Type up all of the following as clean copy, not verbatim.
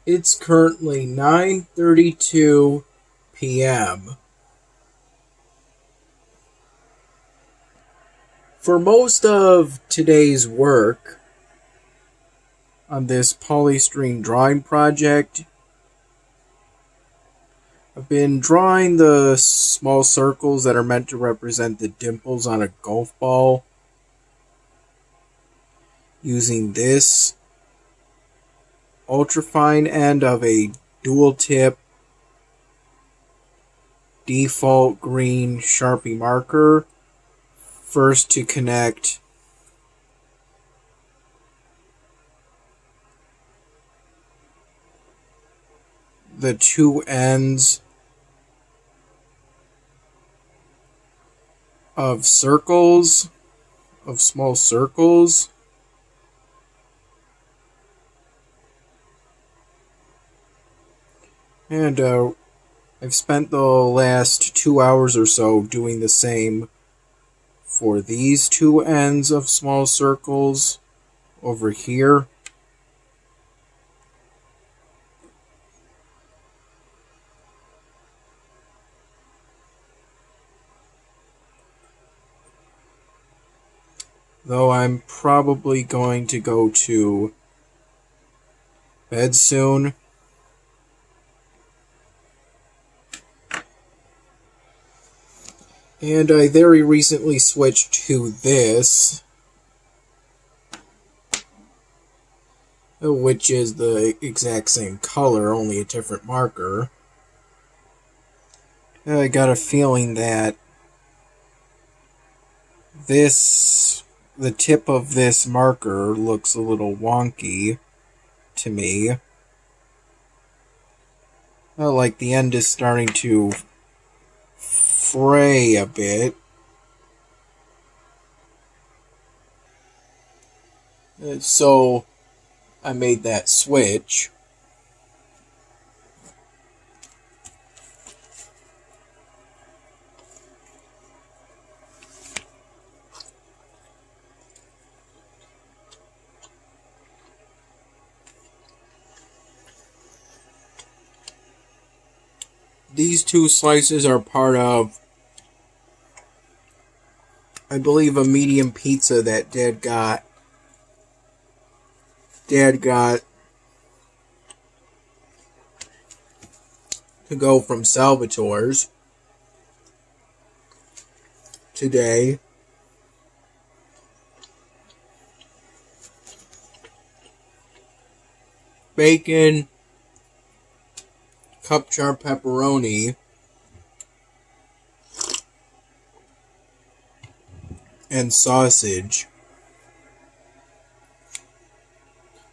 It's currently 9:32 p.m. For most of today's work on this polystyrene drawing project, I've been drawing the small circles that are meant to represent the dimples on a golf ball using this ultrafine end of a dual tip default green Sharpie marker, first to connect the two ends of circles, of small circles. And I've spent the last 2 hours or so doing the same for these two ends of small circles over here. Though I'm probably going to go to bed soon. And I very recently switched to this, which is the exact same color, only a different marker. I got a feeling that the tip of this marker looks a little wonky to me. Like the end is starting to fray a bit. So I made that switch. These two slices are part of, I believe, a medium pizza that Dad got to go from Salvatore's today. Bacon, cup char pepperoni, and sausage.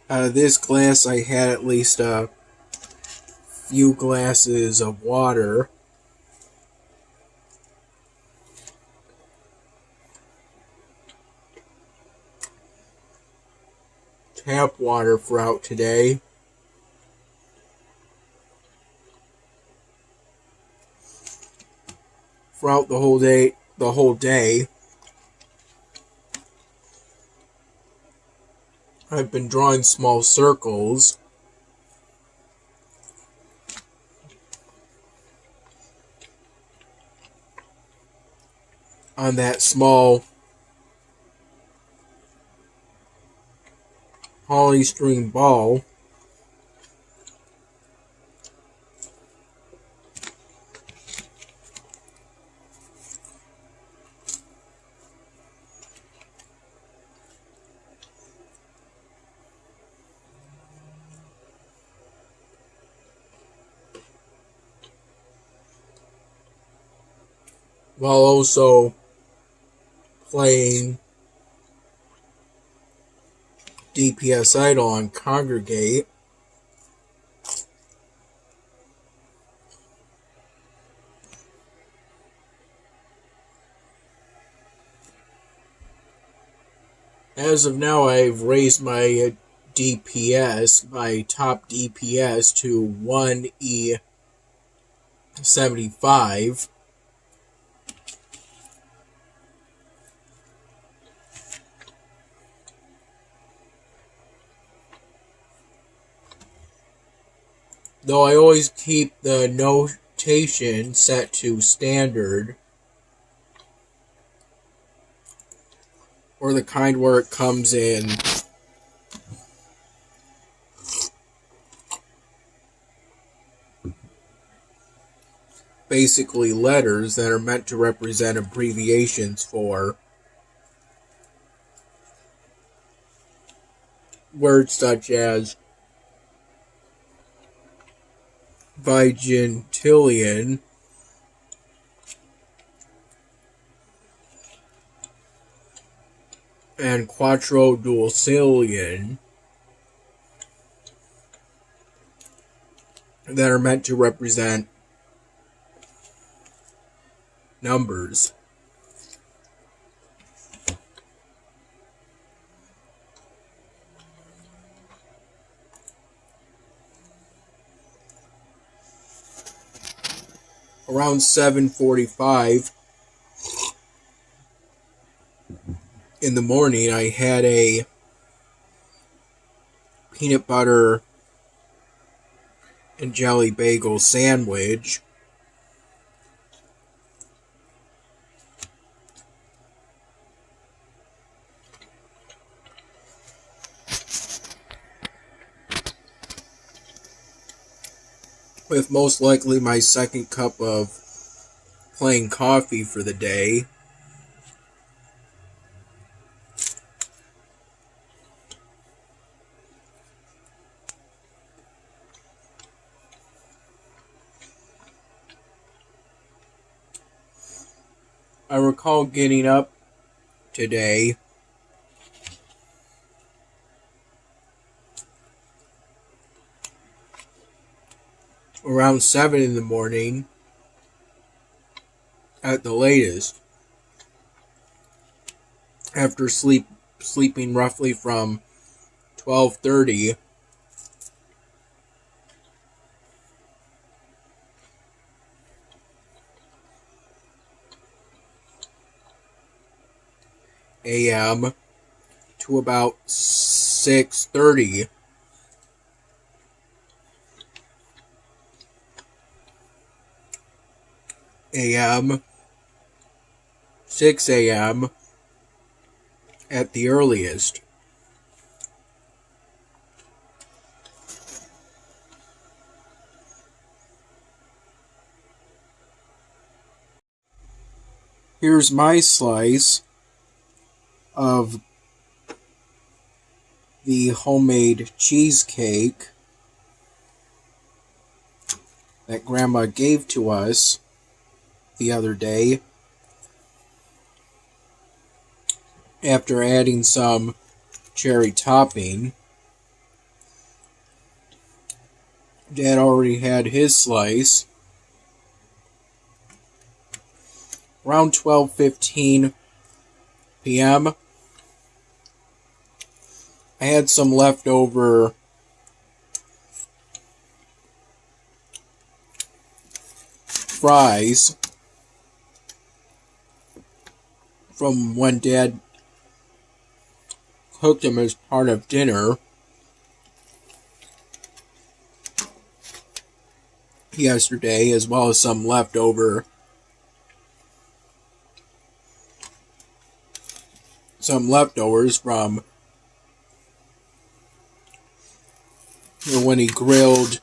Out of this glass, I had at least a few glasses of water. Tap water throughout today. Throughout the whole day, I've been drawing small circles on that small polystyrene ball. While also playing DPS Idol on Congregate. As of now, I've raised my DPS, my top DPS, to 1E75. though I always keep the notation set to standard, or the kind where it comes in basically letters that are meant to represent abbreviations for words such as vigintillion, and quadrodulcillion that are meant to represent numbers. Around 7:45 in the morning, I had a peanut butter and jelly bagel sandwich. With most likely my second cup of plain coffee for the day. I recall getting up today around 7 in the morning at the latest, after sleeping roughly from 12:30 a.m. to about 6:30 a.m., 6 a.m. at the earliest. Here's my slice of the homemade cheesecake that Grandma gave to us the other day, after adding some cherry topping. Dad already had his slice. Around 12:15 p.m. I had some leftover fries from when Dad cooked them as part of dinner yesterday, as well as some leftovers from when he grilled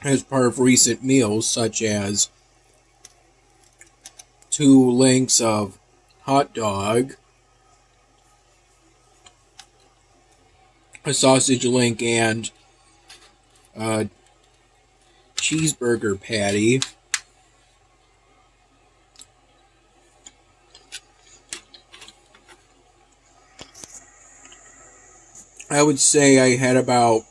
as part of recent meals, such as 2 links of hot dog, a sausage link, and a cheeseburger patty. I would say I had about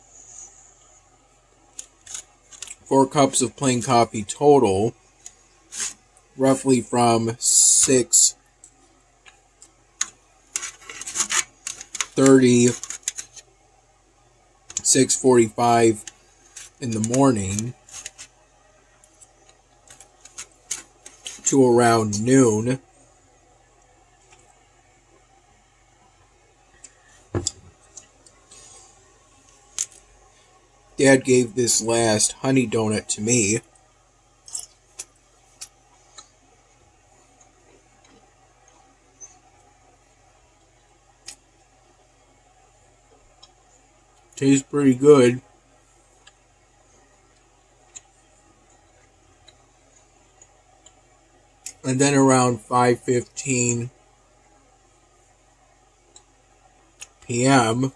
4 cups of plain coffee total, roughly from 6:30, 6:45 in the morning to around noon. Dad gave this last honey donut to me. Tastes pretty good. And then around 5:15 p.m.,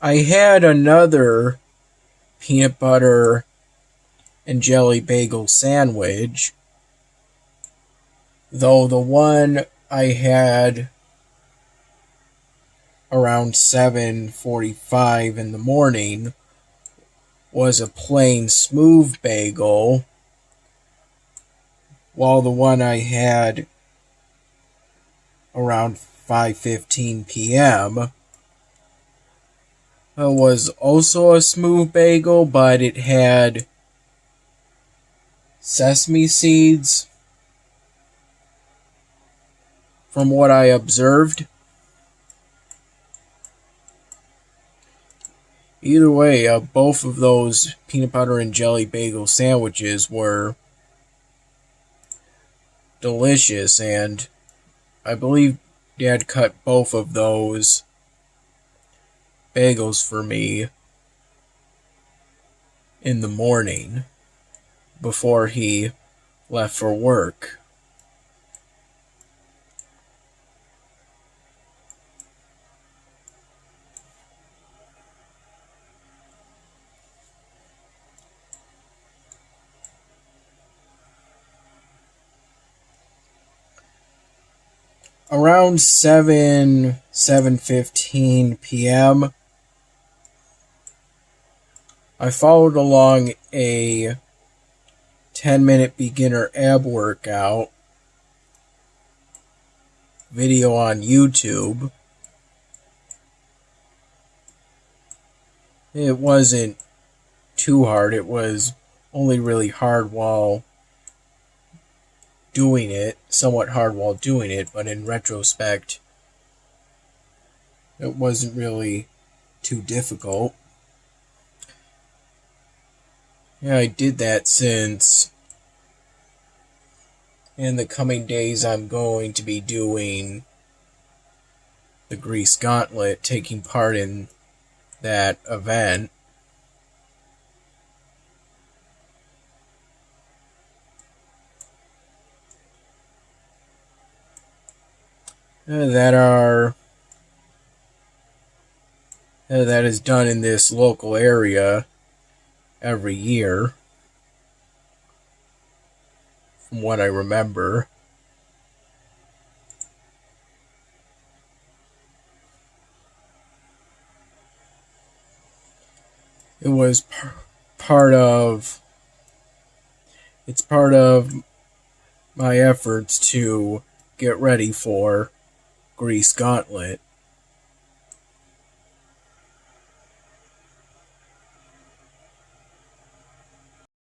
I had another peanut butter and jelly bagel sandwich, though the one I had around 7:45 in the morning was a plain smooth bagel, while the one I had around 5:15 p.m. was also a smooth bagel, but it had sesame seeds from what I observed. Either way, both of those peanut butter and jelly bagel sandwiches were delicious, and I believe Dad cut both of those bagels for me in the morning before he left for work. Around 7:15 p.m., I followed along a 10-minute beginner ab workout video on YouTube. It wasn't too hard. It was only really hard while doing it, somewhat hard while doing it, but in retrospect, it wasn't really too difficult. Yeah, I did that since in the coming days I'm going to be doing the Grease Gauntlet, taking part in that event. That is done in this local area every year, from what I remember. It was part of my efforts to get ready for Grease Gauntlet.